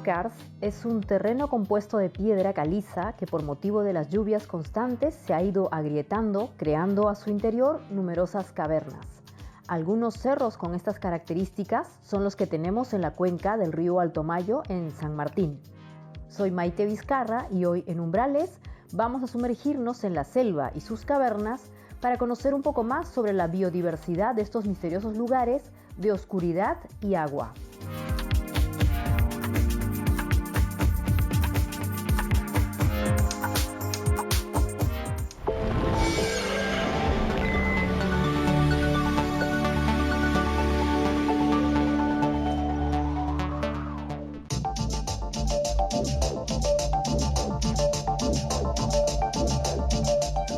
Karst es un terreno compuesto de piedra caliza que por motivo de las lluvias constantes se ha ido agrietando, creando a su interior numerosas cavernas. Algunos cerros con estas características son los que tenemos en la cuenca del río Alto Mayo en San Martín. Soy Maite Vizcarra y hoy en Umbrales vamos a sumergirnos en la selva y sus cavernas para conocer un poco más sobre la biodiversidad de estos misteriosos lugares de oscuridad y agua.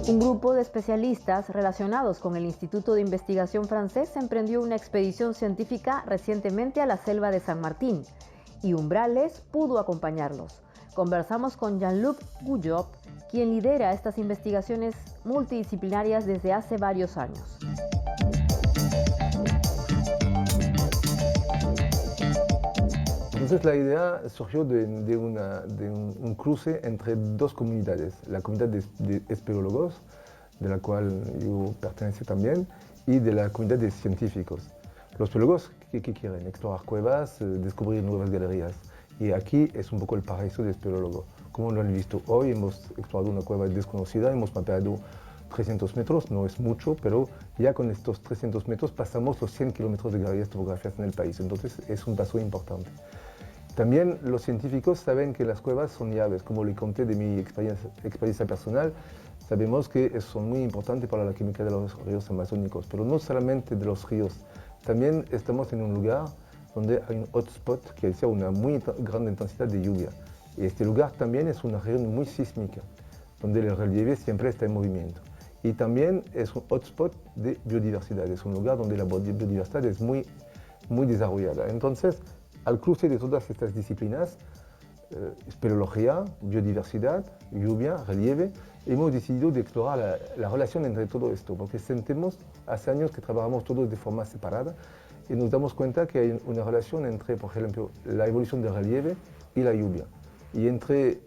Un grupo de especialistas relacionados con el Instituto de Investigación francés emprendió una expedición científica recientemente a la selva de San Martín y Umbrales pudo acompañarlos. Conversamos con Jean-Luc Guyot, quien lidera estas investigaciones multidisciplinarias desde hace varios años. Entonces la idea surgió de un cruce entre dos comunidades, la comunidad de espeleólogos, de la cual yo pertenezco también, y de la comunidad de científicos. Los espeleólogos, ¿qué quieren? Explorar cuevas, descubrir nuevas galerías. Y aquí es un poco el paraíso del espeleólogo. Como lo han visto hoy, hemos explorado una cueva desconocida, hemos mapeado 300 metros, no es mucho, pero ya con estos 300 metros pasamos los 100 kilómetros de galerías topográficas en el país, entonces es un paso importante. También los científicos saben que las cuevas son llaves, como le conté de mi experiencia personal, sabemos que son muy importantes para la química de los ríos amazónicos, pero no solamente de los ríos, también estamos en un lugar donde hay un hotspot, que es una muy grande intensidad de lluvia. Y este lugar también es una región muy sísmica, donde el relieve siempre está en movimiento. Y también es un hotspot de biodiversidad, es un lugar donde la biodiversidad es muy desarrollada. Entonces, al cruce de todas estas disciplinas, espeleología, biodiversidad, lluvia, relieve, hemos decidido de explorar la relación entre todo esto, porque sentimos hace años que trabajamos todos de forma separada y nos damos cuenta que hay una relación entre, por ejemplo, la evolución del relieve y la lluvia. Y entre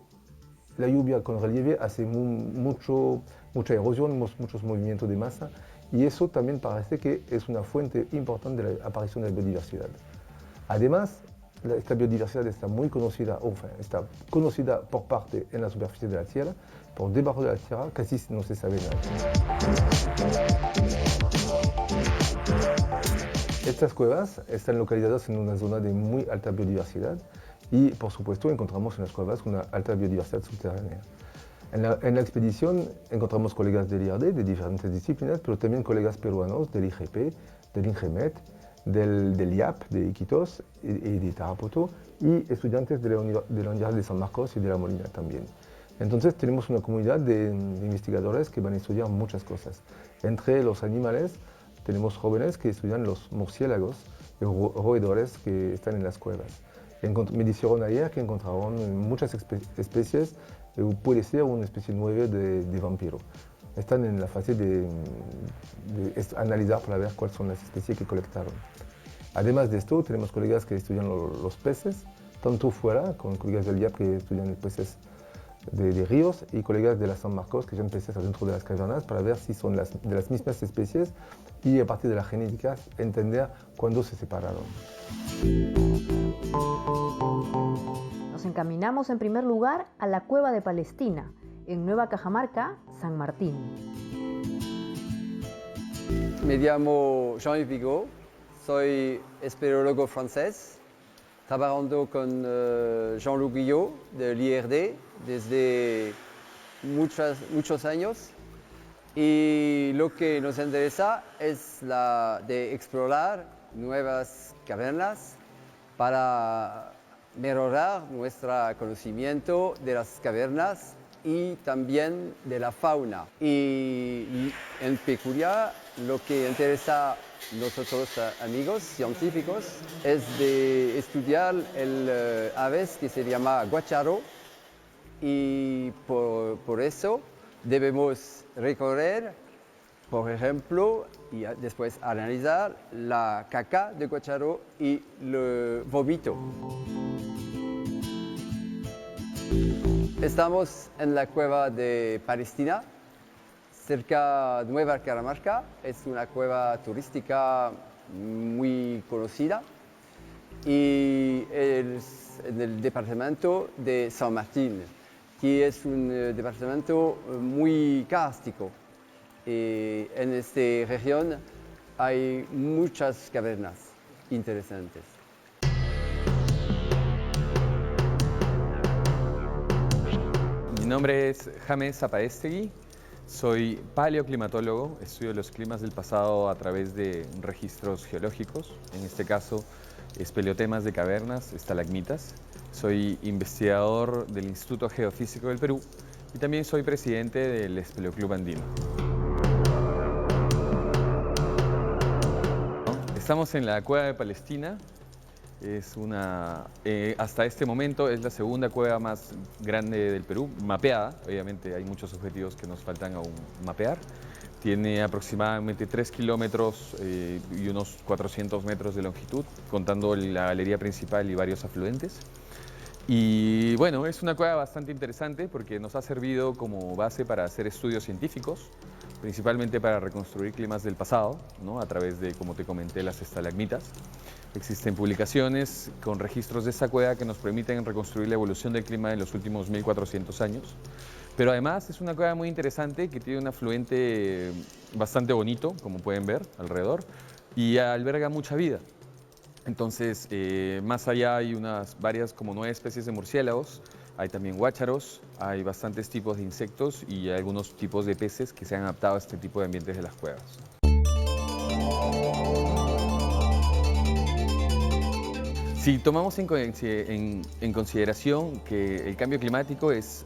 la lluvia con relieve hace mucha erosión, muchos movimientos de masa, y eso también parece que es una fuente importante de la aparición de la biodiversidad. Además, esta biodiversidad está muy conocida, está conocida por parte en la superficie de la Tierra, por debajo de la Tierra casi no se sabe nada. Estas cuevas están localizadas en una zona de muy alta biodiversidad y, por supuesto, encontramos en las cuevas una alta biodiversidad subterránea. En la expedición encontramos colegas del IRD de diferentes disciplinas, pero también colegas peruanos del IGP, del INGEMET, del IAP de Iquitos y de Tarapoto, y estudiantes de la Universidad de San Marcos y de La Molina también. Entonces tenemos una comunidad de investigadores que van a estudiar muchas cosas. Entre los animales tenemos jóvenes que estudian los murciélagos y roedores que están en las cuevas. Me dijeron ayer que encontraron muchas especies, puede ser una especie nueva de vampiro. Están en la fase de analizar para ver cuáles son las especies que colectaron. Además de esto, tenemos colegas que estudian los peces, tanto fuera, con colegas del IAP que estudian peces de ríos y colegas de la San Marcos que estudian peces adentro de las cavernas para ver si son de las mismas especies y a partir de la genética entender cuándo se separaron. Nos encaminamos en primer lugar a la Cueva de Palestina, en Nueva Cajamarca, San Martín. Me llamo Jean-Yves Bigot, soy espeleólogo francés, trabajando con Jean-Luc Guyot del IRD desde muchos años. Y lo que nos interesa es de explorar nuevas cavernas para mejorar nuestro conocimiento de las cavernas y también de la fauna. Y en peculiar, lo que interesa a nosotros amigos científicos es de estudiar el aves que se llama guacharo, y por eso debemos recorrer, por ejemplo, y después analizar la caca de guacharo y el vómito. Estamos en la cueva de Palestina, cerca de Nueva Caramarca. Es una cueva turística muy conocida y es en el departamento de San Martín, que es un departamento muy kárstico. En esta región hay muchas cavernas interesantes. Mi nombre es James Zapaestegui, soy paleoclimatólogo, estudio los climas del pasado a través de registros geológicos, en este caso espeleotemas de cavernas, estalagmitas. Soy investigador del Instituto Geofísico del Perú y también soy presidente del Espeleoclub Andino. Estamos en la Cueva de Palestina. Hasta este momento es la segunda cueva más grande del Perú, mapeada. Obviamente hay muchos objetivos que nos faltan aún mapear. Tiene aproximadamente 3 kilómetros y unos 400 metros de longitud, contando la galería principal y varios afluentes. Y bueno, es una cueva bastante interesante porque nos ha servido como base para hacer estudios científicos, principalmente para reconstruir climas del pasado, ¿no? A través de, como te comenté, las estalagmitas. Existen publicaciones con registros de esa cueva que nos permiten reconstruir la evolución del clima en los últimos 1400 años. Pero además es una cueva muy interesante que tiene un afluente bastante bonito, como pueden ver alrededor, y alberga mucha vida. Entonces, más allá hay varias, como 9 especies de murciélagos, hay también guácharos, hay bastantes tipos de insectos y algunos tipos de peces que se han adaptado a este tipo de ambientes de las cuevas. Si tomamos en consideración que el cambio climático es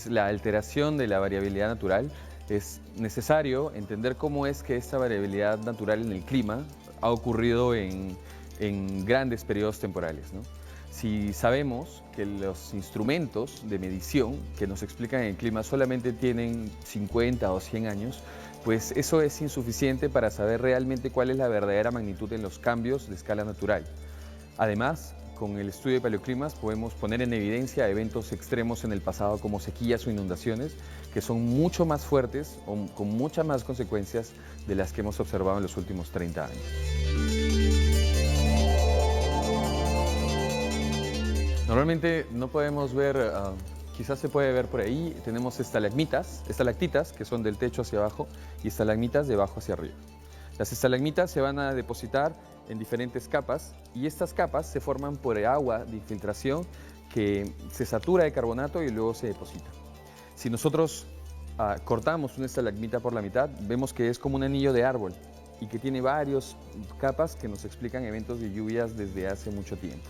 la alteración de la variabilidad natural, es necesario entender cómo es que esta variabilidad natural en el clima ha ocurrido en grandes periodos temporales, ¿no? Si sabemos que los instrumentos de medición que nos explican el clima solamente tienen 50 o 100 años, pues eso es insuficiente para saber realmente cuál es la verdadera magnitud en los cambios de escala natural. Además, con el estudio de paleoclimas podemos poner en evidencia eventos extremos en el pasado como sequías o inundaciones que son mucho más fuertes o con muchas más consecuencias de las que hemos observado en los últimos 30 años. Normalmente no podemos ver, quizás se puede ver por ahí, tenemos estalactitas que son del techo hacia abajo y estalagmitas de abajo hacia arriba. Las estalagmitas se van a depositar en diferentes capas y estas capas se forman por agua de infiltración que se satura de carbonato y luego se deposita. Si nosotros cortamos una estalagmita por la mitad, vemos que es como un anillo de árbol y que tiene varias capas que nos explican eventos de lluvias desde hace mucho tiempo.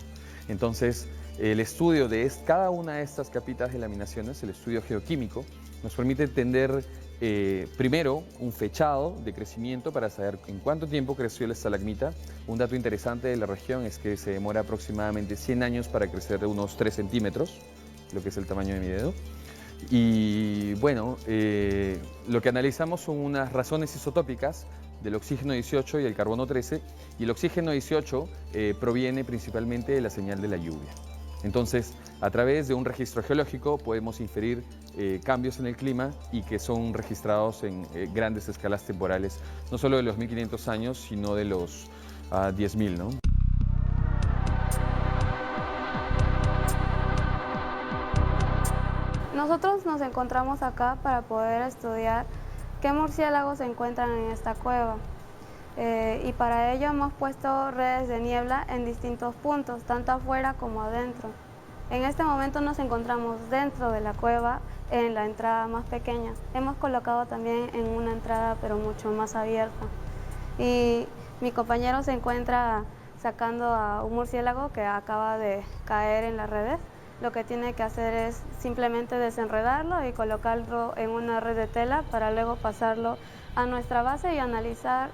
Entonces, el estudio de cada una de estas capitas de laminaciones, el estudio geoquímico, nos permite entender primero un fechado de crecimiento para saber en cuánto tiempo creció la estalagmita. Un dato interesante de la región es que se demora aproximadamente 100 años para crecer de unos 3 centímetros, lo que es el tamaño de mi dedo. Y bueno, lo que analizamos son unas razones isotópicas del oxígeno 18 y el carbono 13, y el oxígeno 18 proviene principalmente de la señal de la lluvia. Entonces, a través de un registro geológico podemos inferir cambios en el clima y que son registrados en grandes escalas temporales, no solo de los 1500 años, sino de los 10.000, ¿no? Nosotros nos encontramos acá para poder estudiar qué murciélagos se encuentran en esta cueva. Y para ello hemos puesto redes de niebla en distintos puntos, tanto afuera como adentro. En este momento nos encontramos dentro de la cueva, en la entrada más pequeña. Hemos colocado también en una entrada, pero mucho más abierta. Y mi compañero se encuentra sacando a un murciélago que acaba de caer en las redes. Lo que tiene que hacer es simplemente desenredarlo y colocarlo en una red de tela para luego pasarlo a nuestra base y analizar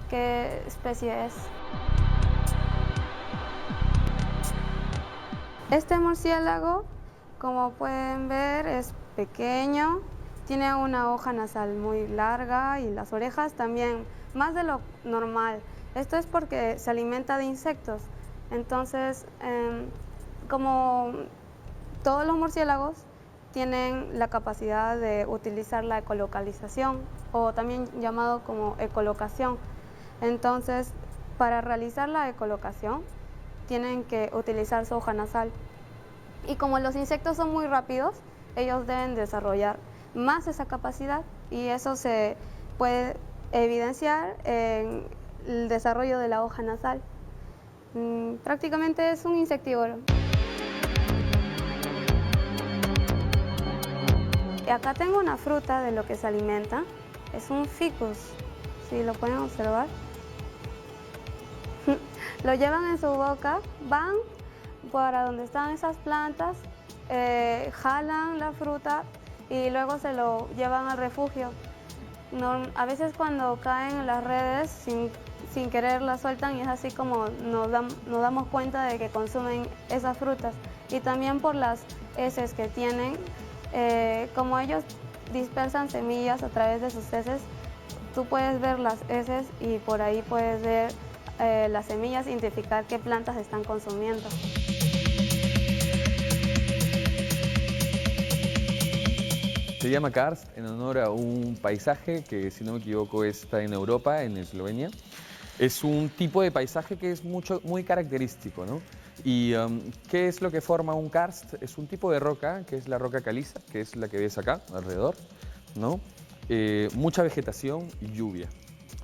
qué especie es. Este murciélago, como pueden ver, es pequeño, tiene una hoja nasal muy larga y las orejas también más de lo normal. Esto es porque se alimenta de insectos. Entonces, como todos los murciélagos, tienen la capacidad de utilizar la ecolocalización, o también llamado como ecolocación. Entonces, para realizar la ecolocación, tienen que utilizar su hoja nasal. Y como los insectos son muy rápidos, ellos deben desarrollar más esa capacidad, y eso se puede evidenciar en el desarrollo de la hoja nasal. Prácticamente es un insectívoro. Y acá tengo una fruta de lo que se alimenta, es un ficus, si lo pueden observar. Lo llevan en su boca, van para donde están esas plantas, jalan la fruta y luego se lo llevan al refugio. A veces cuando caen en las redes, sin querer la sueltan, y es así como nos damos cuenta de que consumen esas frutas. Y también por las heces que tienen, como ellos dispersan semillas a través de sus heces, tú puedes ver las heces y por ahí puedes ver las semillas, identificar qué plantas están consumiendo. Se llama karst en honor a un paisaje que, si no me equivoco, está en Europa, en Eslovenia. Es un tipo de paisaje que es muy característico, ¿no? ¿Y qué es lo que forma un karst? Es un tipo de roca, que es la roca caliza, que es la que ves acá, alrededor, ¿no? Mucha vegetación y lluvia.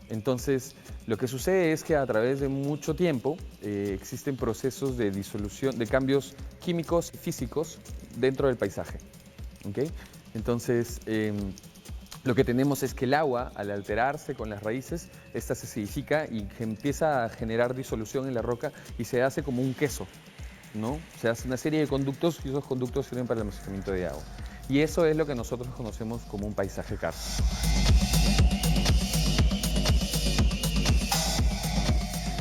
Entonces, lo que sucede es que a través de mucho tiempo existen procesos de disolución, de cambios químicos y físicos dentro del paisaje, ¿okay? Entonces, lo que tenemos es que el agua, al alterarse con las raíces, esta se acidifica y empieza a generar disolución en la roca y se hace como un queso, ¿no? Se hace una serie de conductos y esos conductos sirven para el almacenamiento de agua. Y eso es lo que nosotros conocemos como un paisaje karst.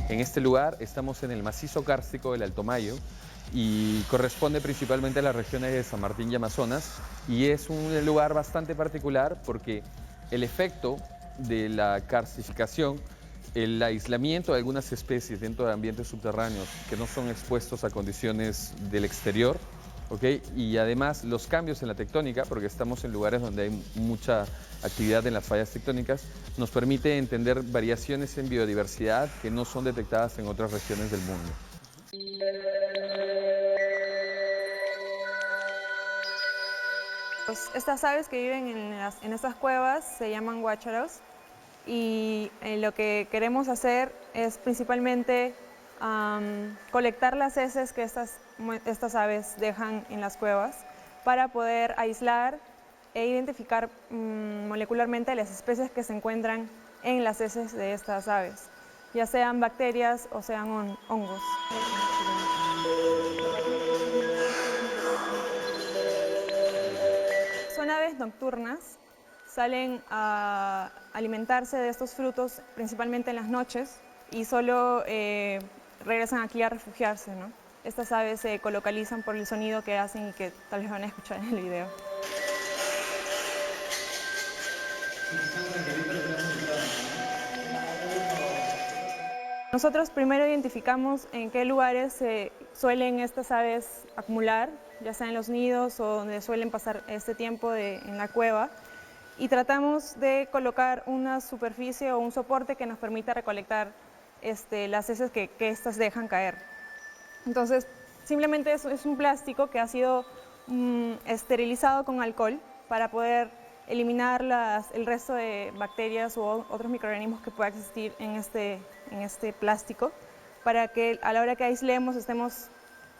En este lugar estamos en el macizo kárstico del Alto Mayo y corresponde principalmente a las regiones de San Martín y Amazonas, y es un lugar bastante particular porque el efecto de la karstificación, el aislamiento de algunas especies dentro de ambientes subterráneos que no son expuestos a condiciones del exterior, ¿okay? Y además los cambios en la tectónica, porque estamos en lugares donde hay mucha actividad en las fallas tectónicas, nos permite entender variaciones en biodiversidad que no son detectadas en otras regiones del mundo. Estas aves que viven en estas cuevas se llaman guácharos, y lo que queremos hacer es principalmente colectar las heces que estas aves dejan en las cuevas para poder aislar e identificar molecularmente las especies que se encuentran en las heces de estas aves, ya sean bacterias o sean hongos. Son aves nocturnas, salen a alimentarse de estos frutos principalmente en las noches y solo regresan aquí a refugiarse, ¿no? Estas aves se ecolocalizan por el sonido que hacen y que tal vez van a escuchar en el video. Nosotros primero identificamos en qué lugares se suelen estas aves acumular, ya sea en los nidos o donde suelen pasar este tiempo en la cueva, y tratamos de colocar una superficie o un soporte que nos permita recolectar las heces que estas dejan caer. Entonces, simplemente es un plástico que ha sido esterilizado con alcohol para poder eliminar el resto de bacterias u otros microorganismos que pueda existir en este plástico, para que a la hora que aislemos estemos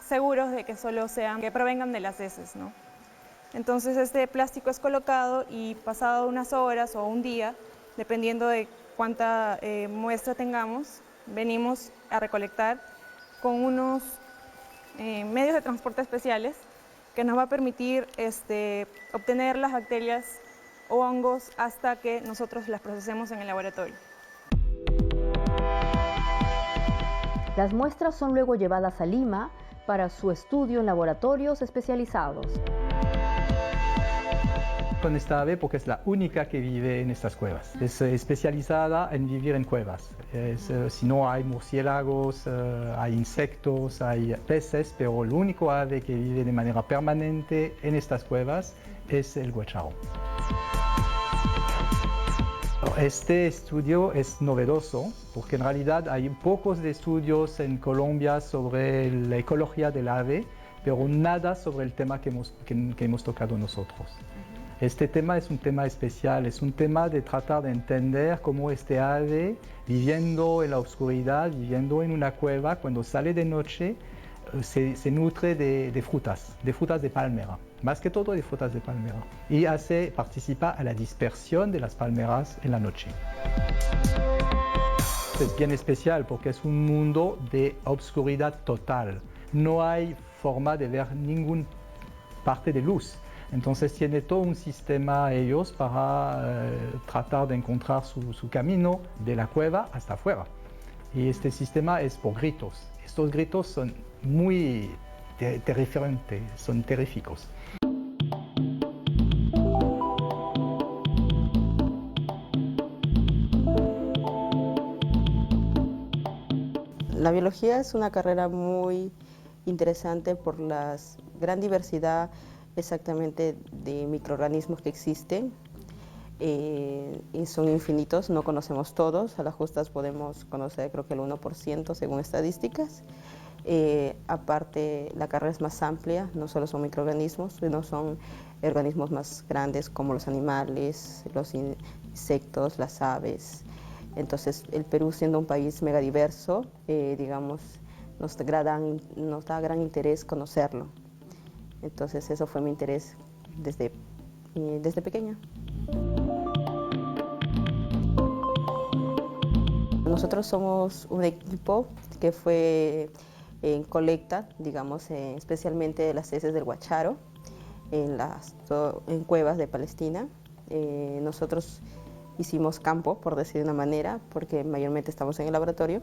seguros de que solo que provengan de las heces, ¿no? Entonces este plástico es colocado y pasado unas horas o un día, dependiendo de cuánta muestra tengamos, venimos a recolectar con unos medios de transporte especiales que nos va a permitir obtener las bacterias o hongos hasta que nosotros las procesemos en el laboratorio. Las muestras son luego llevadas a Lima para su estudio en laboratorios especializados. con esta ave porque es la única que vive en estas cuevas. Es especializada en vivir en cuevas. Si no hay murciélagos, hay insectos, hay peces, pero el único ave que vive de manera permanente en estas cuevas es el guacharo. Este estudio es novedoso porque en realidad hay pocos de estudios en Colombia sobre la ecología del ave, pero nada sobre el tema que hemos tocado nosotros. Este tema es un tema especial, es un tema de tratar de entender cómo este ave, viviendo en la oscuridad, viviendo en una cueva, cuando sale de noche, se nutre de frutas de palmera, más que todo de frutas de palmera, y participa a la dispersión de las palmeras en la noche. Es bien especial porque es un mundo de obscuridad total. No hay forma de ver ninguna parte de luz. Entonces tiene todo un sistema ellos para tratar de encontrar su camino de la cueva hasta afuera. Y este sistema es por gritos. Estos gritos son muy terrificantes, son terríficos. La biología es una carrera muy interesante por la gran diversidad exactamente de microorganismos que existen. Y son infinitos, no conocemos todos, a las justas podemos conocer creo que el 1% según estadísticas. Aparte, la carrera es más amplia, no solo son microorganismos, sino son organismos más grandes como los animales, los insectos, las aves. Entonces, el Perú, siendo un país megadiverso, digamos, nos da gran interés conocerlo. Entonces, eso fue mi interés desde pequeña. Nosotros somos un equipo que fue en colecta, digamos, especialmente de las heces del guacharo, en cuevas de Palestina. Nosotros hicimos campo, por decir de una manera, porque mayormente estamos en el laboratorio.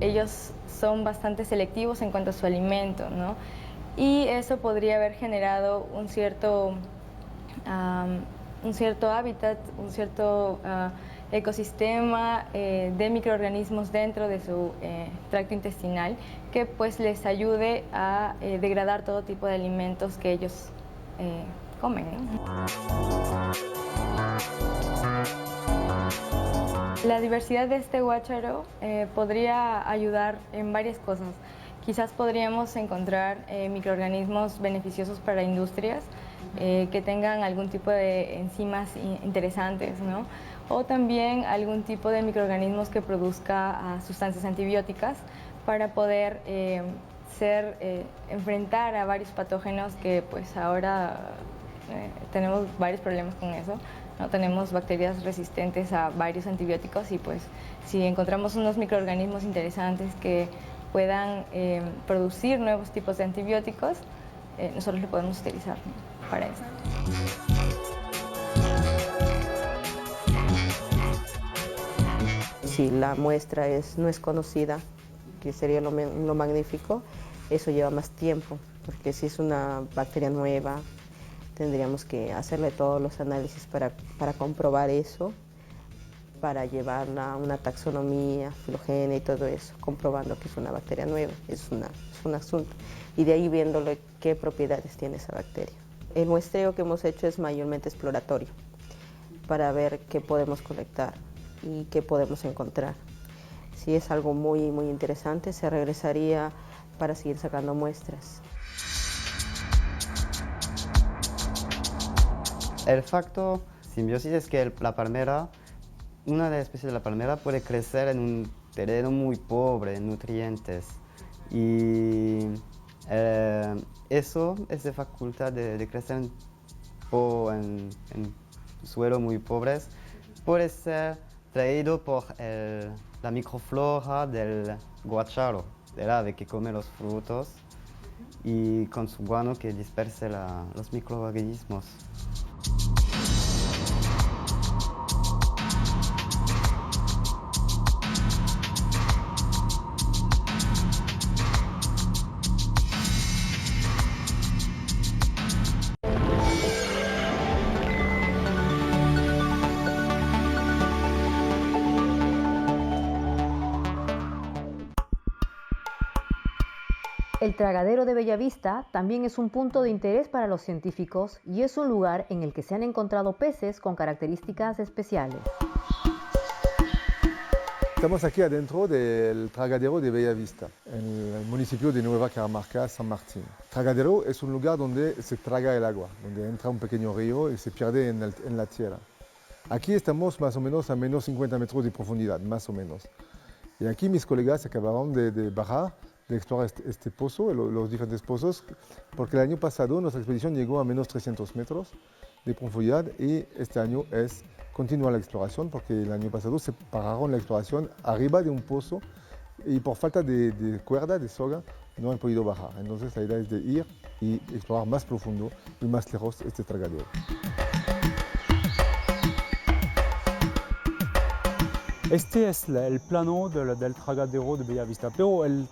Ellos son bastante selectivos en cuanto a su alimento, ¿no? Y eso podría haber generado un cierto hábitat, un cierto ecosistema de microorganismos dentro de su tracto intestinal que pues les ayude a degradar todo tipo de alimentos que ellos comen, ¿no? La diversidad de este guacharo podría ayudar en varias cosas. Quizás podríamos encontrar microorganismos beneficiosos para industrias que tengan algún tipo de enzimas interesantes, ¿no? O también algún tipo de microorganismos que produzca sustancias antibióticas para poder enfrentar a varios patógenos que pues ahora tenemos varios problemas con eso, ¿no? Tenemos bacterias resistentes a varios antibióticos y pues si encontramos unos microorganismos interesantes que puedan producir nuevos tipos de antibióticos, nosotros lo podemos utilizar, ¿no? Para eso. Si la muestra no es conocida, que sería lo magnífico, eso lleva más tiempo, porque si es una bacteria nueva, tendríamos que hacerle todos los análisis para comprobar eso, para llevarla a una taxonomía, filogenia y todo eso, comprobando que es una bacteria nueva, es un asunto. Y de ahí viéndole qué propiedades tiene esa bacteria. El muestreo que hemos hecho es mayormente exploratorio, para ver qué podemos colectar y qué podemos encontrar. Si es algo muy, muy interesante, se regresaría para seguir sacando muestras. El factor simbiosis es que la palmera, una de las especies de la palmera puede crecer en un terreno muy pobre en nutrientes y eso, esa facultad de crecer en suelos muy pobres, puede ser traído por la microflora del guacharo, del ave que come los frutos y con su guano que disperse los microorganismos. El tragadero de Bellavista también es un punto de interés para los científicos y es un lugar en el que se han encontrado peces con características especiales. Estamos aquí adentro del tragadero de Bellavista, en el municipio de Nueva Caramarca, San Martín. Tragadero es un lugar donde se traga el agua, donde entra un pequeño río y se pierde en la tierra. Aquí estamos más o menos a menos 50 metros de profundidad, más o menos. Y aquí mis colegas acabaron de bajar, de explorar este pozo, los diferentes pozos, porque el año pasado nuestra expedición llegó a menos 300 metros de profundidad y este año continúa la exploración, porque el año pasado se pararon la exploración arriba de un pozo y por falta de cuerda, de soga, no han podido bajar. Entonces la idea es de ir y explorar más profundo y más lejos este tragadero. Este es el plano del tragadero de Bellavista, pero el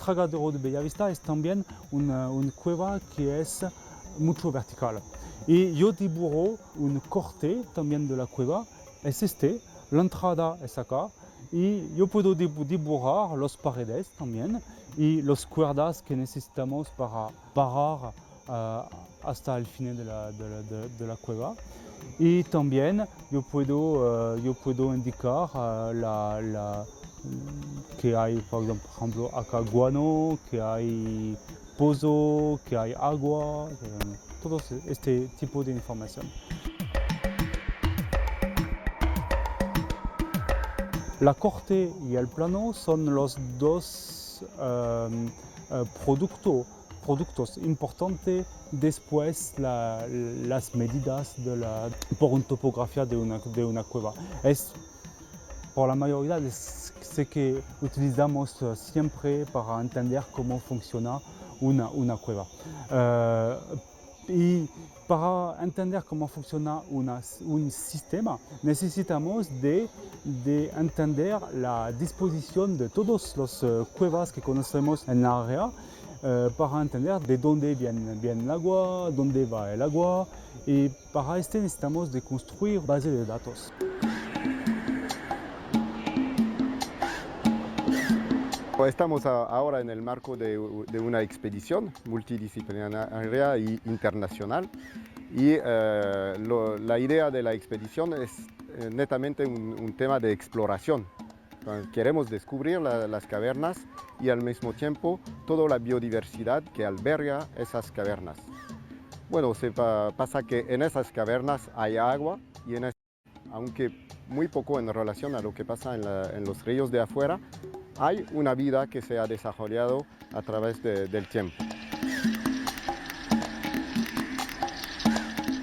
tragadero de Bellavista es también una cueva que es mucho vertical. Y yo dibujo un corte también de la cueva, es la entrada es acá, y yo puedo dibujar las paredes también y las cuerdas que necesitamos para parar hasta el final de la cueva. Y también yo puedo indicar que hay, por ejemplo, acá guano, que hay pozo, que hay agua, todo este tipo de información. La corte y el plano son los dos productos importantes después las medidas por una topografía de una cueva. Por la mayoría es que utilizamos siempre para entender cómo funciona una cueva. Y para entender cómo funciona un sistema necesitamos de entender la disposición de todas las cuevas que conocemos en la área, para entender de dónde viene el agua, dónde va el agua, y para necesitamos de construir bases de datos. Estamos ahora en el marco de una expedición multidisciplinaria e internacional y la idea de la expedición es netamente un tema de exploración. Queremos descubrir las cavernas y al mismo tiempo toda la biodiversidad que alberga esas cavernas. Bueno, pasa que en esas cavernas hay agua y aunque muy poco en relación a lo que pasa en los ríos de afuera, hay una vida que se ha desarrollado a través del tiempo.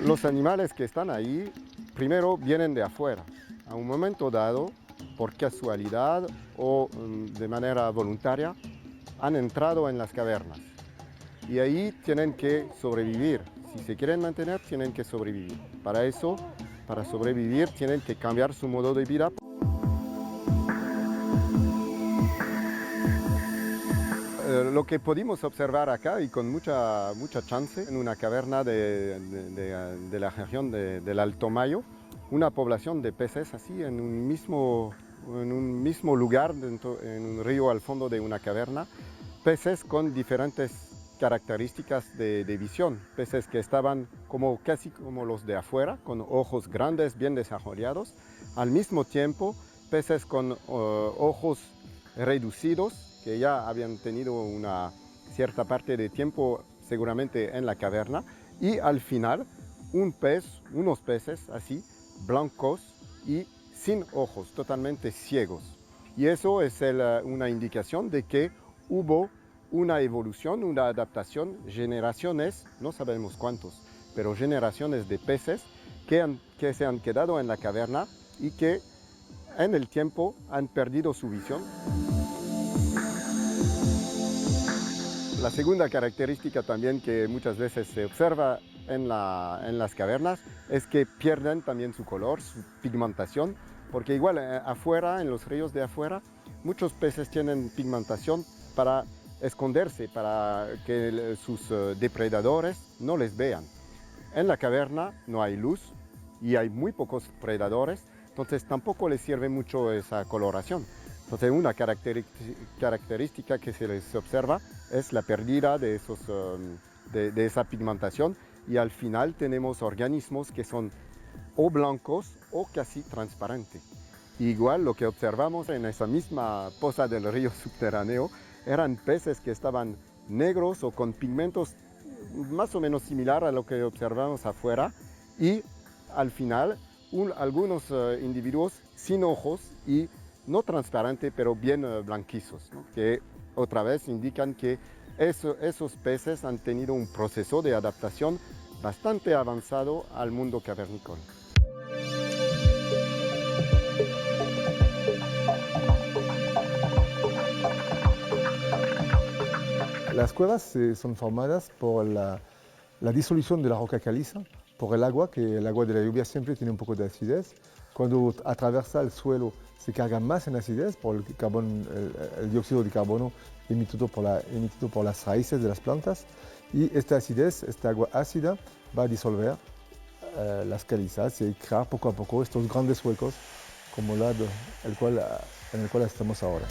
Los animales que están ahí, primero vienen de afuera. A un momento dado, por casualidad o de manera voluntaria, han entrado en las cavernas. Y ahí tienen que sobrevivir. Si se quieren mantener, tienen que sobrevivir. Para eso, para sobrevivir, tienen que cambiar su modo de vida. Lo que pudimos observar acá y con mucha chance en una caverna de la región del Alto Mayo, una población de peces así en un mismo lugar, en un río al fondo de una caverna, peces con diferentes características de visión, peces que estaban casi como los de afuera, con ojos grandes, bien desarrollados, al mismo tiempo peces con ojos reducidos, que ya habían tenido una cierta parte de tiempo seguramente en la caverna, y al final unos peces así, blancos y sin ojos, totalmente ciegos. Y eso es una indicación de que hubo una evolución, una adaptación, generaciones, no sabemos cuántos, pero generaciones de peces que se han quedado en la caverna y que en el tiempo han perdido su visión. La segunda característica también que muchas veces se observa en las cavernas es que pierden también su color, su pigmentación, porque igual afuera, en los ríos de afuera, muchos peces tienen pigmentación para esconderse, para que sus depredadores no les vean. En la caverna no hay luz y hay muy pocos predadores, entonces tampoco les sirve mucho esa coloración. Entonces una característica que se les observa es la pérdida de, de esa pigmentación y al final tenemos organismos que son o blancos o casi transparentes. Igual lo que observamos en esa misma poza del río subterráneo eran peces que estaban negros o con pigmentos más o menos similar a lo que observamos afuera y al final algunos individuos sin ojos y no transparentes pero bien blanquizos, ¿no? Que otra vez indican que esos peces han tenido un proceso de adaptación bastante avanzado al mundo cavernícola. Las cuevas son formadas por la disolución de la roca caliza, por el agua, que el agua de la lluvia siempre tiene un poco de acidez. Cuando atraviesa el suelo se carga más en acidez por el dióxido de carbono emitido por las raíces de las plantas. Y esta acidez, esta agua ácida, va a disolver las calizas y crear poco a poco estos grandes huecos como en el cual estamos ahora.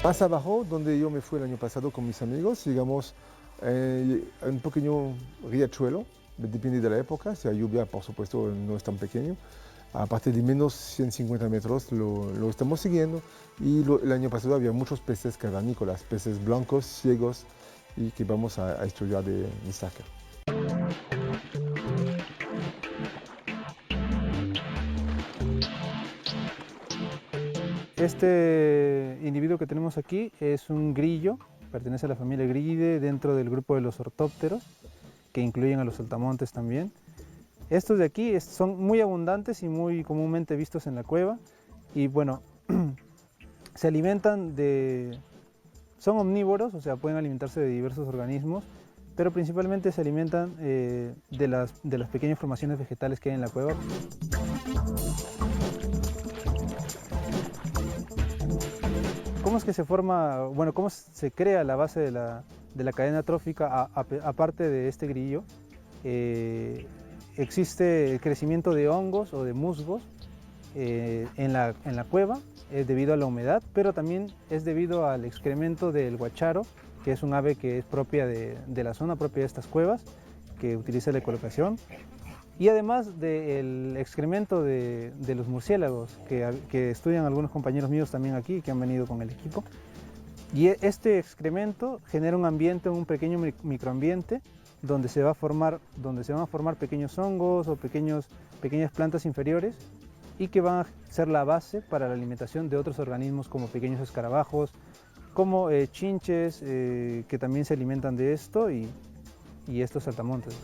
Más abajo, donde yo me fui el año pasado con mis amigos, llegamos a un pequeño riachuelo, depende de la época, si hay lluvia por supuesto no es tan pequeño, a partir de menos 150 metros lo estamos siguiendo y el año pasado había muchos peces cavernícolas, peces blancos, ciegos y que vamos a estudiar de cerca. Este individuo que tenemos aquí es un grillo, pertenece a la familia Grillidae dentro del grupo de los ortópteros, que incluyen a los saltamontes también. Estos de aquí son muy abundantes y muy comúnmente vistos en la cueva y bueno, se alimentan son omnívoros, o sea, pueden alimentarse de diversos organismos, pero principalmente se alimentan de las pequeñas formaciones vegetales que hay en la cueva. ¿Cómo es que se forma, bueno, cómo se crea la base de la cadena trófica aparte de este grillo? Existe el crecimiento de hongos o de musgos en la cueva debido a la humedad, pero también es debido al excremento del guacharo, que es un ave que es propia de la zona, propia de estas cuevas, que utiliza la ecolocación. Y además del excremento de los murciélagos, que estudian algunos compañeros míos también aquí, que han venido con el equipo. Y este excremento genera un ambiente, un pequeño microambiente, donde se van a formar pequeños hongos o pequeñas plantas inferiores, y que van a ser la base para la alimentación de otros organismos como pequeños escarabajos, como chinches, que también se alimentan de esto, y estos saltamontes.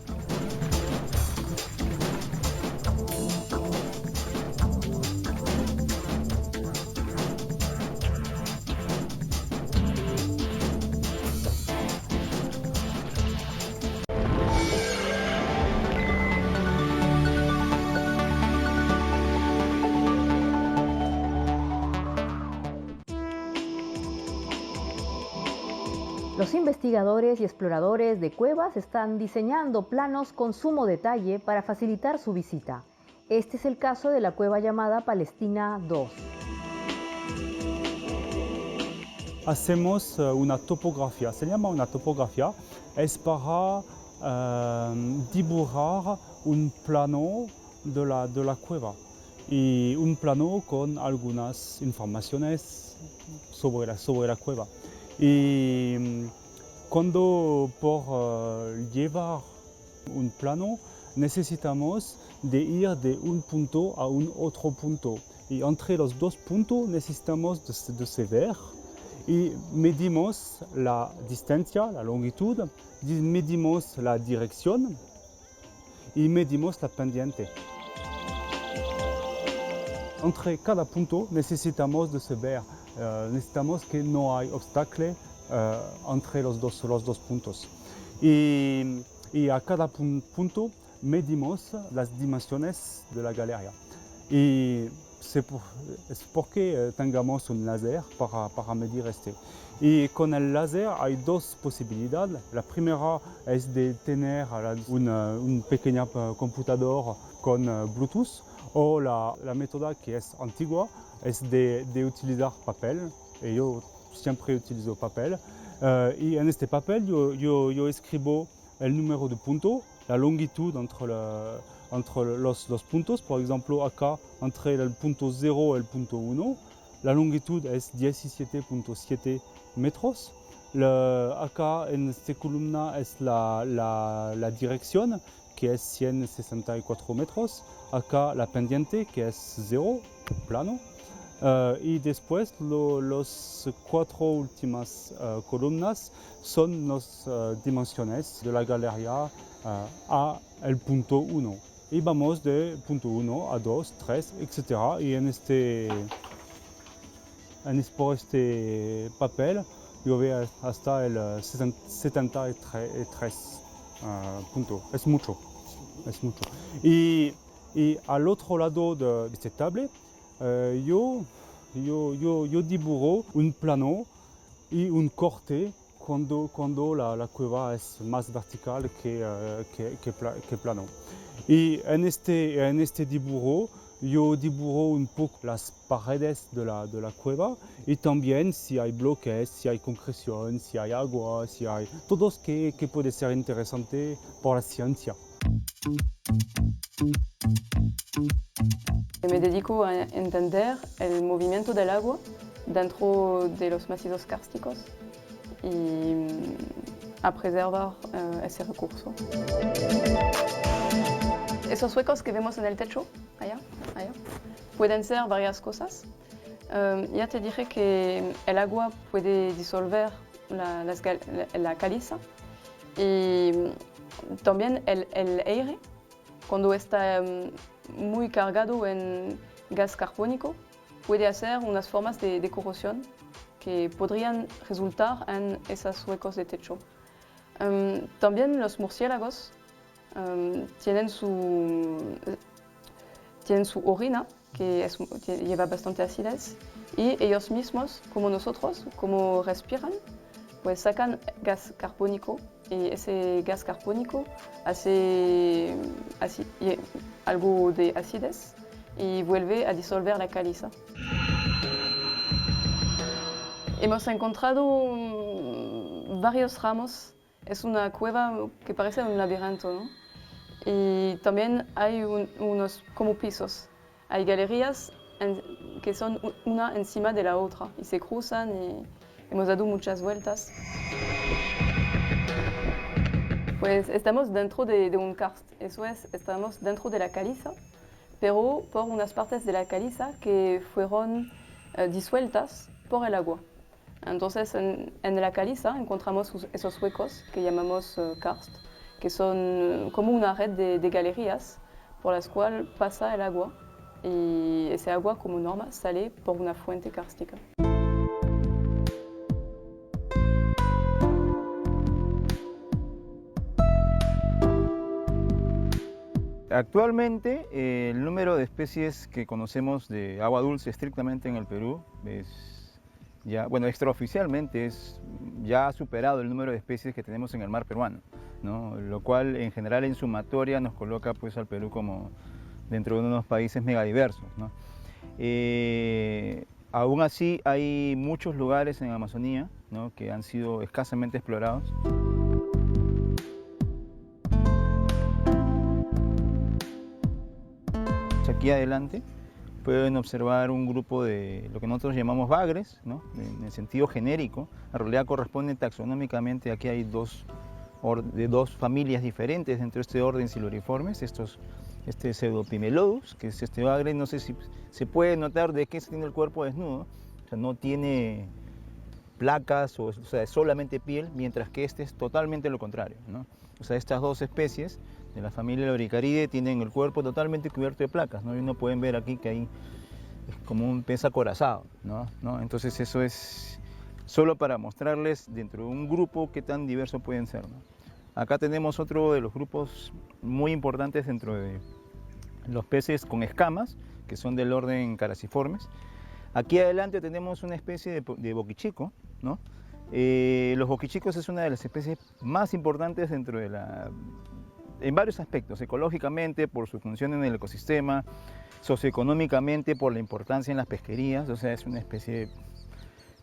Los investigadores y exploradores de cuevas están diseñando planos con sumo detalle para facilitar su visita. Este es el caso de la cueva llamada Palestina 2. Hacemos una topografía, se llama una topografía, es para dibujar un plano de la cueva y un plano con algunas informaciones sobre la cueva. Y cuando por llevar un plano necesitamos de ir de un punto a un otro punto y entre los dos puntos necesitamos de saber y medimos la distancia, la longitud, medimos la dirección y medimos la pendiente. Entre cada punto necesitamos de saber, necesitamos que no hay obstáculo entre los dos puntos. Y a cada punto medimos las dimensiones de la galería. Y es porque tengamos un láser para medir este. Y con el láser hay dos posibilidades. La primera es de tener un pequeño computador con Bluetooth, o la método que es antigua es de utilizar papel. Y yo siempre utilizo papel. Y en este papel yo escribo el número de puntos, la longitud entre los puntos. Por ejemplo, acá entre el punto 0 y el punto 1, la longitud es 17.7 metros. Acá en esta columna es la dirección, que es 164 metros. Acá la pendiente, que es 0, plano. Y después las cuatro últimas columnas son las dimensiones de la galería a el punto 1. Y vamos de punto 1 a 2, 3, etc. Y por este papel yo veo hasta el 73 puntos. Es mucho. Y al otro lado de este tablet yo dibujo un plano y un corte cuando la cueva es más vertical que plano. Y en este dibujo yo dibujo un poco las paredes de la cueva, y también si hay bloques, si hay concreción, si hay agua, si hay todo que puede ser interesante para la ciencia. Me dedico a entender el movimiento del agua dentro de los macizos kársticos y a preservar ese recurso. Esos huecos que vemos en el techo, allá, pueden ser varias cosas. Ya te dije que el agua puede disolver la caliza, y también el aire, cuando está muy cargado en gas carbónico, puede hacer unas formas de corrosión que podrían resultar en esos huecos de techo. También los murciélagos tienen su orina, que lleva bastante acidez, y ellos mismos, como nosotros, como respiran, pues sacan gas carbónico, y ese gas carbónico hace algo de acidez y vuelve a disolver la caliza. Hemos encontrado varios ramos. Es una cueva que parece un laberinto, ¿no? Y también hay unos como pisos. Hay galerías que son una encima de la otra y se cruzan, y hemos dado muchas vueltas. Pues estamos dentro de un karst, eso es, estamos dentro de la caliza, pero por unas partes de la caliza que fueron disueltas por el agua. Entonces en la caliza encontramos esos huecos que llamamos karst, que son como una red de galerías por las cuales pasa el agua, y ese agua como norma sale por una fuente kárstica. Actualmente el número de especies que conocemos de agua dulce estrictamente en el Perú es ya, bueno, extraoficialmente ya ha superado el número de especies que tenemos en el mar peruano, ¿no? Lo cual en general en sumatoria nos coloca pues al Perú como dentro de unos países megadiversos, ¿no? Aún así hay muchos lugares en Amazonía, ¿no?, que han sido escasamente explorados. Aquí adelante pueden observar un grupo de lo que nosotros llamamos bagres, ¿no?, en el sentido genérico. En realidad corresponden taxonómicamente, aquí hay dos familias diferentes dentro de este orden Siluriformes. Este Pseudopimelodus, que es este bagre, no sé si se puede notar de que tiene el cuerpo desnudo, o sea, no tiene placas, o sea, es solamente piel, mientras que este es totalmente lo contrario, ¿no? O sea, estas dos especies de la familia Loricariidae tienen el cuerpo totalmente cubierto de placas, ¿no? Y uno pueden ver aquí que hay es como un pez acorazado, ¿no? Entonces eso es solo para mostrarles dentro de un grupo qué tan diverso pueden ser, ¿no? Acá tenemos otro de los grupos muy importantes dentro de los peces con escamas, que son del orden Carassiformes. Aquí adelante tenemos una especie de boquichico, ¿no? Los boquichicos es una de las especies más importantes dentro de en varios aspectos, ecológicamente, por su función en el ecosistema, socioeconómicamente, por la importancia en las pesquerías, o sea, es una especie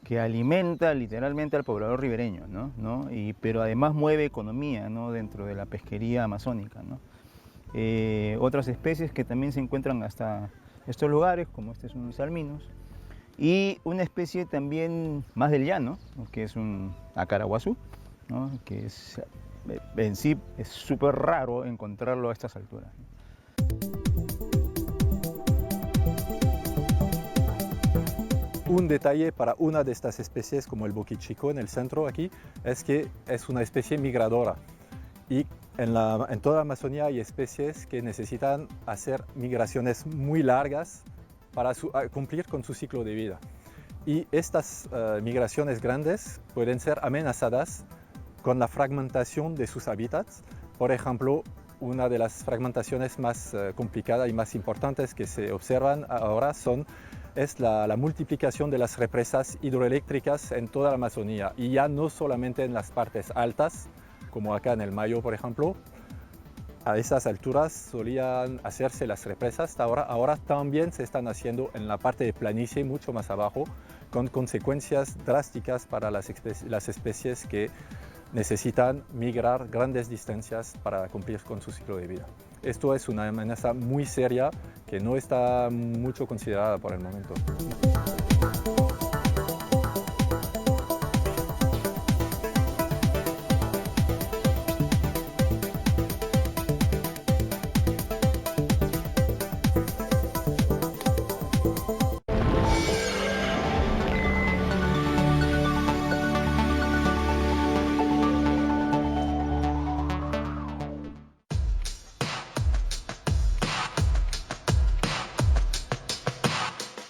que alimenta literalmente al poblador ribereño, ¿no? Pero además mueve economía, ¿no? Dentro de la pesquería amazónica, ¿no? Otras especies que también se encuentran hasta estos lugares, como este es un salminos, y una especie también más del llano, ¿no? Que es un acaraguazú, ¿no? Que en sí es súper raro encontrarlo a estas alturas. Un detalle para una de estas especies, como el boquichico en el centro aquí, es que es una especie migradora. Y en toda la Amazonía hay especies que necesitan hacer migraciones muy largas para cumplir con su ciclo de vida. Y estas migraciones grandes pueden ser amenazadas con la fragmentación de sus hábitats. Por ejemplo, una de las fragmentaciones más complicadas y más importantes que se observan ahora es la multiplicación de las represas hidroeléctricas en toda la Amazonía, y ya no solamente en las partes altas, como acá en el Mayo, por ejemplo. A esas alturas solían hacerse las represas, ahora también se están haciendo en la parte de planicie, mucho más abajo, con consecuencias drásticas para las especies que necesitan migrar grandes distancias para cumplir con su ciclo de vida. Esto es una amenaza muy seria que no está mucho considerada por el momento.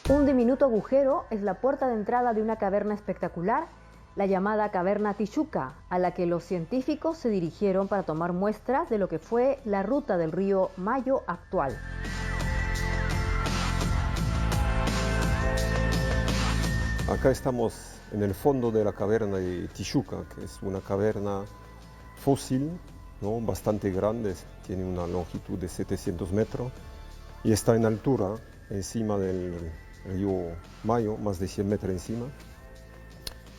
Un diminuto agujero es la puerta de entrada de una caverna espectacular, la llamada Caverna Tichuca, a la que los científicos se dirigieron para tomar muestras de lo que fue la ruta del río Mayo actual. Acá estamos en el fondo de la caverna de Tichuca, que es una caverna fósil, ¿no? Bastante grande, tiene una longitud de 700 metros y está en altura, encima del río Mayo, más de 100 metros encima.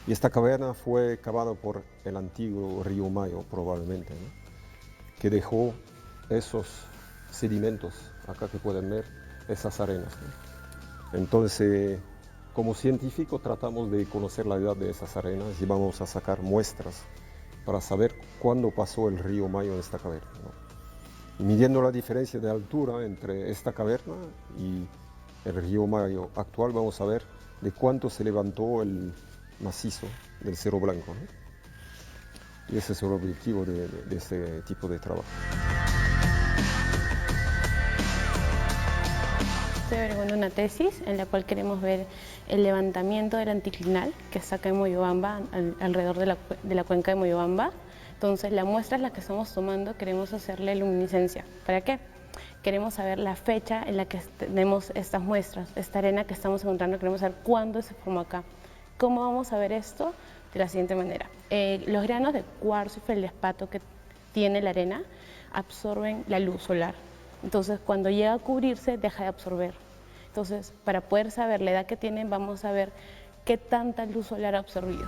Y esta caverna fue cavada por el antiguo río Mayo, probablemente, ¿no? Que dejó esos sedimentos, acá que pueden ver, esas arenas, ¿no? Entonces, como científicos tratamos de conocer la edad de esas arenas y vamos a sacar muestras para saber cuándo pasó el río Mayo en esta caverna, ¿no? Y midiendo la diferencia de altura entre esta caverna y el río Mayo actual, vamos a ver de cuánto se levantó el macizo del Cerro Blanco, ¿no? Y ese es el objetivo de este tipo de trabajo. Estoy averiguando una tesis en la cual queremos ver el levantamiento del anticlinal que está acá en Moyobamba, alrededor de la cuenca de Moyobamba. Entonces la muestra es la que estamos tomando, queremos hacerle luminiscencia. ¿Para qué? Queremos saber la fecha en la que tenemos estas muestras, esta arena que estamos encontrando, queremos saber cuándo se formó acá. ¿Cómo vamos a ver esto? De la siguiente manera. Los granos de cuarzo y feldespato que tiene la arena absorben la luz solar. Entonces, cuando llega a cubrirse, deja de absorber. Entonces, para poder saber la edad que tienen, vamos a ver qué tanta luz solar ha absorbido.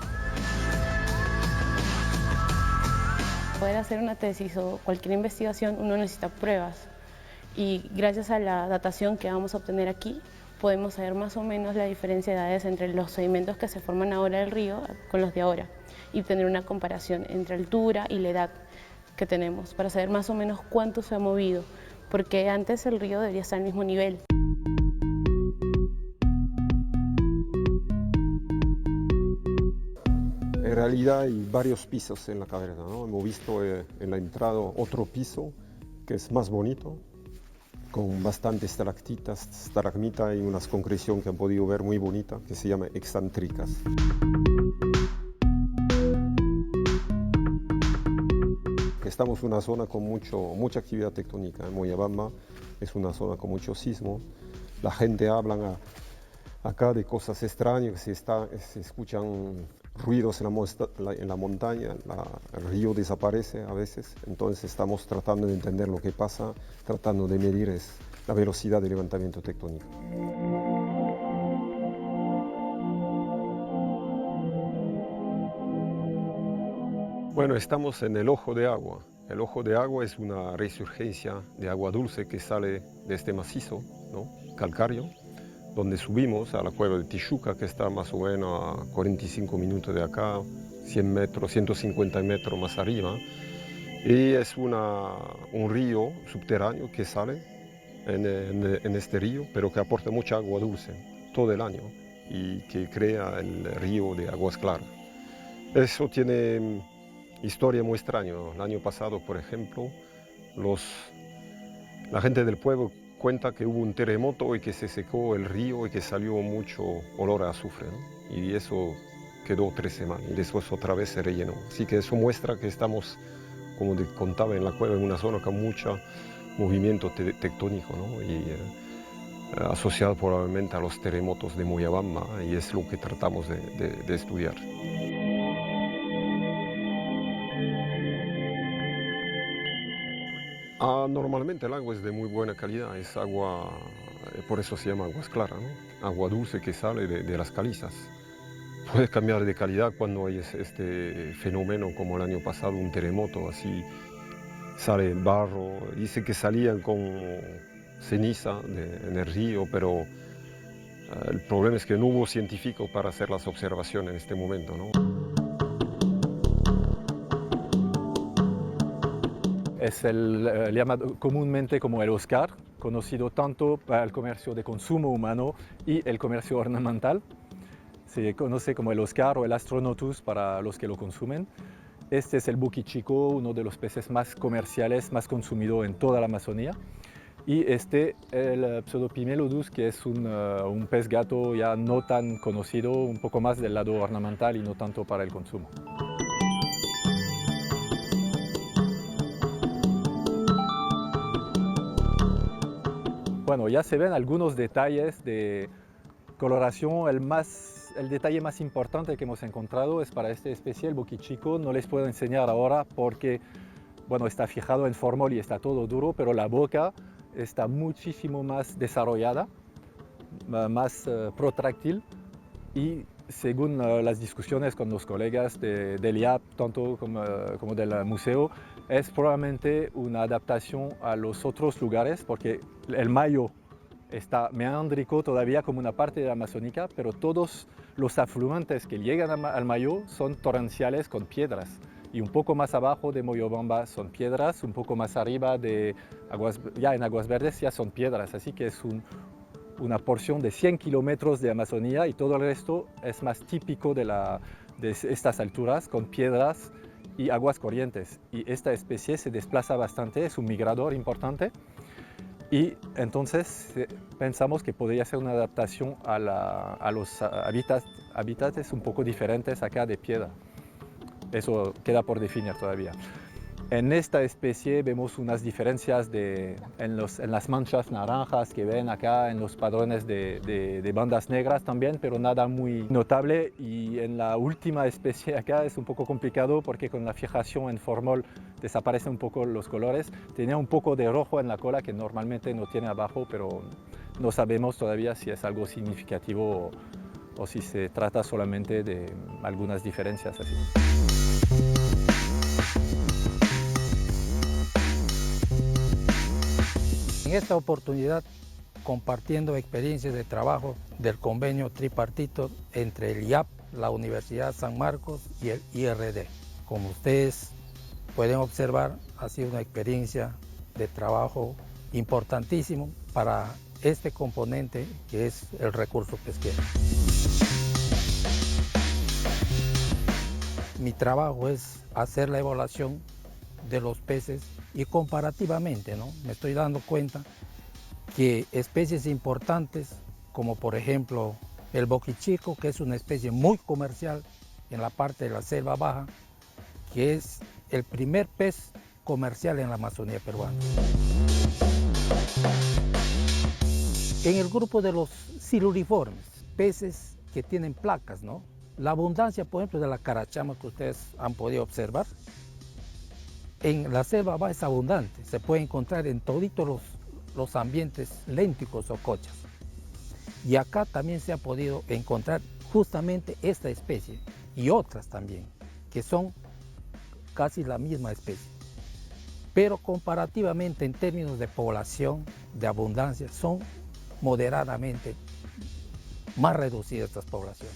Para poder hacer una tesis o cualquier investigación, uno necesita pruebas. Y gracias a la datación que vamos a obtener aquí, podemos saber más o menos la diferencia de edades entre los sedimentos que se forman ahora del río con los de ahora y tener una comparación entre altura y la edad que tenemos para saber más o menos cuánto se ha movido, porque antes el río debería estar al mismo nivel. En realidad hay varios pisos en la caverna, ¿no? Hemos visto en la entrada otro piso que es más bonito, con bastantes estalactitas, estalagmitas y unas concreciones que han podido ver muy bonitas, que se llaman excéntricas. Estamos en una zona con mucha actividad tectónica. En Moyobamba es una zona con mucho sismo La gente habla acá de cosas extrañas, se escuchan ruidos en la montaña, el río desaparece a veces, entonces estamos tratando de entender lo que pasa, tratando de medir la velocidad del levantamiento tectónico. Bueno, estamos en el Ojo de Agua. El Ojo de Agua es una resurgencia de agua dulce que sale de este macizo, ¿no?, calcáreo, donde subimos a la cueva de Tijuca, que está más o menos a 45 minutos de acá, 100 metros, 150 metros más arriba. Y es un río subterráneo que sale en este río, pero que aporta mucha agua dulce todo el año y que crea el río de aguas claras. Eso tiene historia muy extraña. El año pasado, por ejemplo, la gente del pueblo cuenta que hubo un terremoto y que se secó el río y que salió mucho olor a azufre, ¿no? Y eso quedó 3 semanas y después otra vez se rellenó. Así que eso muestra que estamos, como te contaba, en la cueva, en una zona con mucho movimiento tectónico, ¿no? Y asociado probablemente a los terremotos de Moyobamba, y es lo que tratamos de estudiar. Normalmente el agua es de muy buena calidad, es agua, por eso se llama aguas claras, ¿no? Agua dulce que sale de las calizas. Puede cambiar de calidad cuando hay este fenómeno como el año pasado, un terremoto, así sale barro. Dice que salían con ceniza en el río, pero el problema es que no hubo científicos para hacer las observaciones en este momento, ¿no? Es el llamado comúnmente como el Oscar, conocido tanto para el comercio de consumo humano y el comercio ornamental. Se conoce como el Oscar o el Astronotus para los que lo consumen. Este es el boquichico, uno de los peces más comerciales, más consumido en toda la Amazonía. Y el Pseudopimelodus, que es un pez gato ya no tan conocido, un poco más del lado ornamental y no tanto para el consumo. Bueno, ya se ven algunos detalles de coloración. El detalle más importante que hemos encontrado es para esta especie, el boquichico. No les puedo enseñar ahora porque, bueno, está fijado en formol y está todo duro, pero la boca está muchísimo más desarrollada, más protráctil, y según las discusiones con los colegas del IAP, tanto como del museo, es probablemente una adaptación a los otros lugares, porque el Mayo está meándrico todavía como una parte de la Amazónica, pero todos los afluentes que llegan al Mayo son torrenciales con piedras. Y un poco más abajo de Moyobamba son piedras, un poco más arriba ya en Aguas Verdes ya son piedras, así que es una porción de 100 kilómetros de Amazonía y todo el resto es más típico de estas alturas con piedras y aguas corrientes. Y esta especie se desplaza bastante, es un migrador importante, y entonces pensamos que podría ser una adaptación a los hábitats un poco diferentes acá de piedra. Eso queda por definir todavía. En esta especie vemos unas diferencias en las manchas naranjas que ven acá, en los padrones de bandas negras también, pero nada muy notable. Y en la última especie acá es un poco complicado porque con la fijación en formol desaparecen un poco los colores. Tenía un poco de rojo en la cola que normalmente no tiene abajo, pero no sabemos todavía si es algo significativo o si se trata solamente de algunas diferencias así. En esta oportunidad, compartiendo experiencias de trabajo del convenio tripartito entre el IAP, la Universidad San Marcos y el IRD. Como ustedes pueden observar, ha sido una experiencia de trabajo importantísimo para este componente que es el recurso pesquero. Mi trabajo es hacer la evaluación de los peces y comparativamente, ¿no? Me estoy dando cuenta que especies importantes como por ejemplo el boquichico, que es una especie muy comercial en la parte de la selva baja, que es el primer pez comercial en la Amazonía peruana. En el grupo de los siluriformes, peces que tienen placas, ¿no? La abundancia, por ejemplo, de la carachama que ustedes han podido observar, en la selva baja es abundante, se puede encontrar en toditos los ambientes lénticos o cochas. Y acá también se ha podido encontrar justamente esta especie y otras también, que son casi la misma especie. Pero comparativamente en términos de población, de abundancia, son moderadamente más reducidas estas poblaciones.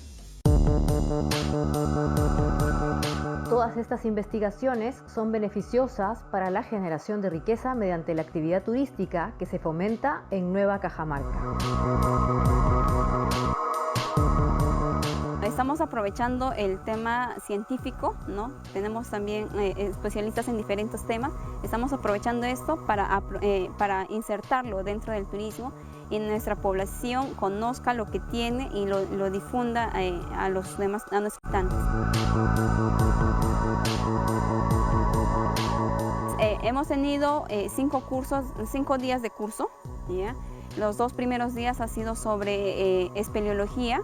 Todas estas investigaciones son beneficiosas para la generación de riqueza mediante la actividad turística que se fomenta en Nueva Cajamarca. Estamos aprovechando el tema científico, ¿no? Tenemos también especialistas en diferentes temas. Estamos aprovechando esto para insertarlo dentro del turismo y nuestra población conozca lo que tiene y lo difunda a los demás, a nuestros visitantes. Hemos tenido 5 días de curso, ¿ya? Los 2 primeros días ha sido sobre espeleología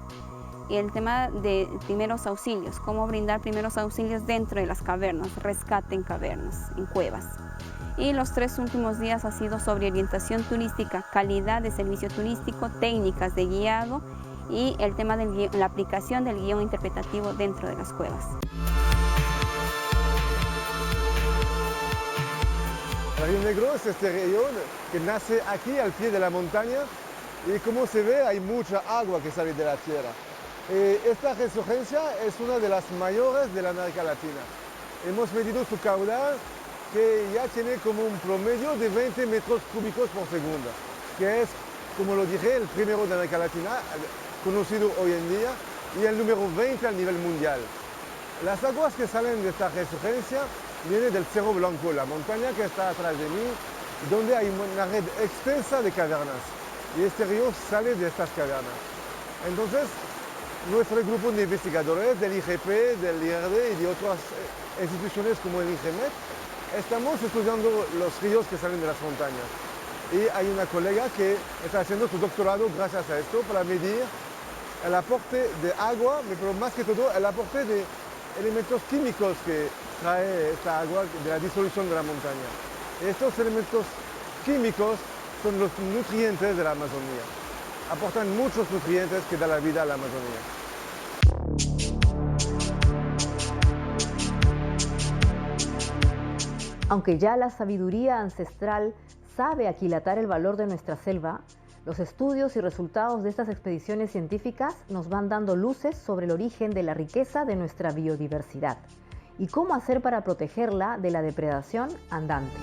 y el tema de primeros auxilios, cómo brindar primeros auxilios dentro de las cavernas, rescate en cavernas, en cuevas. Y los 3 últimos días ha sido sobre orientación turística, calidad de servicio turístico, técnicas de guiado y el tema de la aplicación del guión interpretativo dentro de las cuevas. El Río Negro es este río que nace aquí al pie de la montaña y como se ve hay mucha agua que sale de la tierra. Esta resurgencia es una de las mayores de la América Latina. Hemos medido su caudal que ya tiene como un promedio de 20 metros cúbicos por segundo, que es, como lo dije, el primero de América Latina, conocido hoy en día, y el número 20 a nivel mundial. Las aguas que salen de esta resurgencia vienen del Cerro Blanco, la montaña que está atrás de mí, donde hay una red extensa de cavernas, y este río sale de estas cavernas. Entonces, nuestro grupo de investigadores del IGP, del IRD y de otras instituciones como el IGMET, estamos estudiando los ríos que salen de las montañas. Y hay una colega que está haciendo su doctorado gracias a esto para medir el aporte de agua, pero más que todo el aporte de elementos químicos que trae esta agua de la disolución de la montaña. Estos elementos químicos son los nutrientes de la Amazonía. Aportan muchos nutrientes que da la vida a la Amazonía. Aunque ya la sabiduría ancestral sabe aquilatar el valor de nuestra selva, los estudios y resultados de estas expediciones científicas nos van dando luces sobre el origen de la riqueza de nuestra biodiversidad y cómo hacer para protegerla de la depredación andante.